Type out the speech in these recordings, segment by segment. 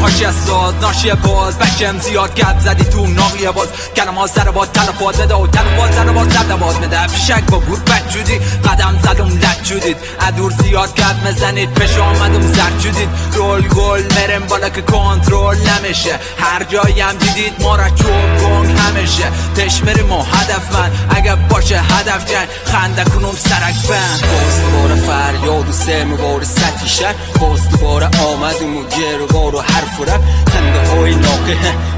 ناشی از ساز ناشی باز بکم زیاد گپ زدی تو ناقیه باز کلمه ها سر باد تلفات بده و تلفات سر باد زد باز میده پیشک با گور بد جودی قدم زدم لد جودید ادور زیاد گپ مزنید پش آمدم زرد جودید رول گل مرم بالا که کنترل نمیشه هر جایی هم دیدید ما را چوب گنگ همیشه تش مریم و هدف من اگه باشه هدف جنگ خنده کنم سرک بند باز دوباره فریاد و سرم بار سطحی شد باز دوباره آمدم و گروار و حرف و رب خنده های ناقه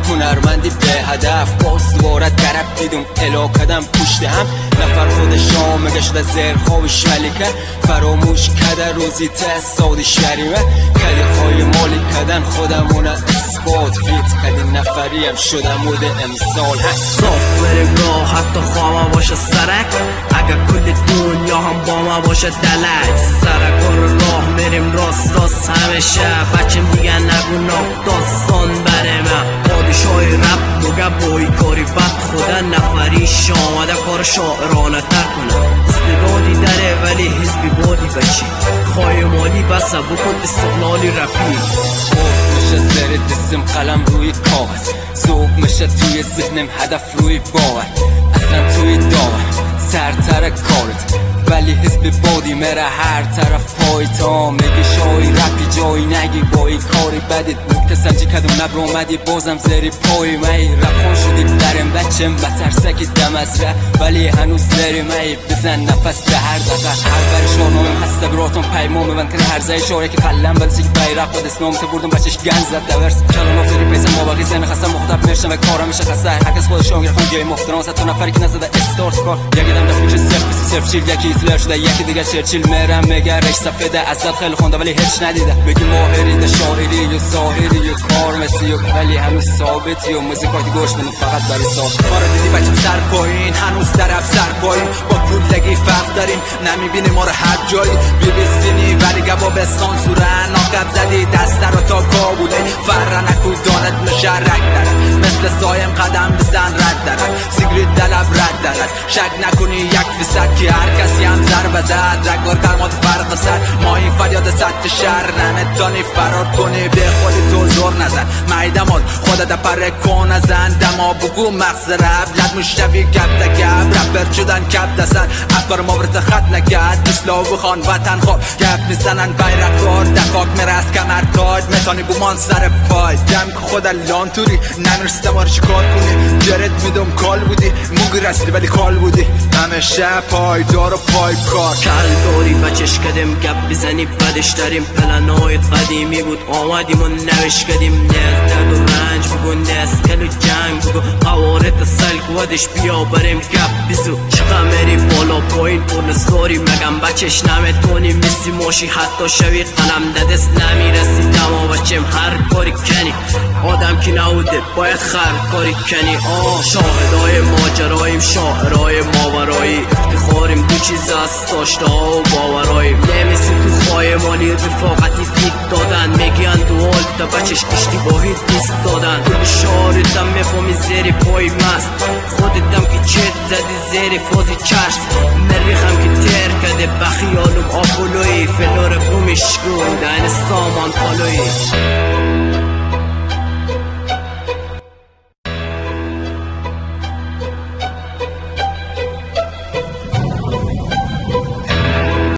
هنرمندی به هدف باز دوباره درب دیدم الا کدم پشت هم نفر خود شام گشت زیر خوابش ملیکه فراموش کده روزی تستاد شریمه کدی خواهی مالی کدن خودمون اثبات فیت کدی نفریم شدم مود امسال صاف بریم راه حتی خواه باشه سرک اگه کل دنیا هم با ما باشه دلک سرک رو راه میریم راست همیشه بچم دیگه نگو داستان بره من پادشاهی رب بگه بایی کاری بد خدا نفری شامده کار شاعرانه تر کنه استعدادی داره ولی حزبی بادی بچی خواهی مالی بسه بکن استقلالی رفی میشه زیر دستم قلم روی کاغذ ذوق میشه توی ذهنم هدف روی باور اصلا توی داور سرتر کارت ولی حزب بادی میره هر طرف پای تا میگی شایی رپی جایی نگی بایی کاری بدید نکته سنجی کدوم نبر اومدی بازم زیری پای می رپان شدی برم بچم بترسکی دم از ره ولی هنوز زیری می بزن نفس به هر دقیقه هر بر شانویم هسته براتون پیمان ببند کنه هر زای شاره که قلم بلسی که بیرق بد اسنام تو بردم بچش گنز زد دورس کلام افتری پیزم ما باقی زن خستم مخاطب میشم و کارم میشه خسته هر کس خودشون گرفتن گیم افتران صد تا نفری که نزده استارت کار یکی دم رفت میشه صفر چیل یکی هیتلر شده یکی دیگه چرچیل میرم مگرش سفیده ازت خیلی خونده ولی هیچ ندیده بگی ماهری ده شاعری یا ظاهری یا کار مسی ولی هنوز ثابتی و موزیکاتی گوش بدم فقط برای صاحب ما رو دیدی بچم سر پایین هنوز درب سر پایین با پولدگی فرق داریم نمیبینی ما رو هر جایی بیبستینی ولی گباب سانسورن ناقب زدی دست رو تا کابوله فر نکو دانت میشه رک درد مثل سایم قدم بزن رد درد سیگریت دلب رد درد شک نکنی یک فیصد که هر کسی هم زر بزد رگار کلمات فرق سر ما این فریاد سطح شهر نمیتونی فرار کنی به خودی تو زور نزن میدمال خودت پر کن نزن دما بگو مغز رب لد مشتوی گب ده گب رپر شدن کب دستن افکار مورد خط نکرد اسلام بخوان وطن خواب گب میزنن بیرق دار دقاق میره از کمر تاج میتونی بومان سر پای جمع که خود لان توری نمیرسیده ما رو چیکار کنی جرد میدم کال بودی موگی رسیدی ولی کال بودی همیشه پایدار و پای کار کل داری بچش کدیم گپ بزنی بدش داریم پلنای قدیمی بود آمدیم و نوش کدیم نیز درد و رنج بگو نیز کل و جنگ بگو قوارت سلک ودش بیا بریم گپ بزو چقا میری بالا پایین پرن ساری مگم بچش نمیتونی مثل ماشی حتی شوی قلم دست نمیرسی دما بچم هر کاری کنی آدم که نبوده باید خر کاری کنی شاهدای ماجرایم شاعرای ماورایی افتخاریم دو چیز است داشته ها و باوراییم نمیسی تو خواهی مالی رفاقتی فیک دادن میگیان دوال تا بچش اشتباهی دوست دادن تو شعارتم میفهمی زیر پای مست خودتم که چت زدی زیر فازی چشم مریخم که تر کده بخیالم آپولوی فلور بومش گودن سامان پالوی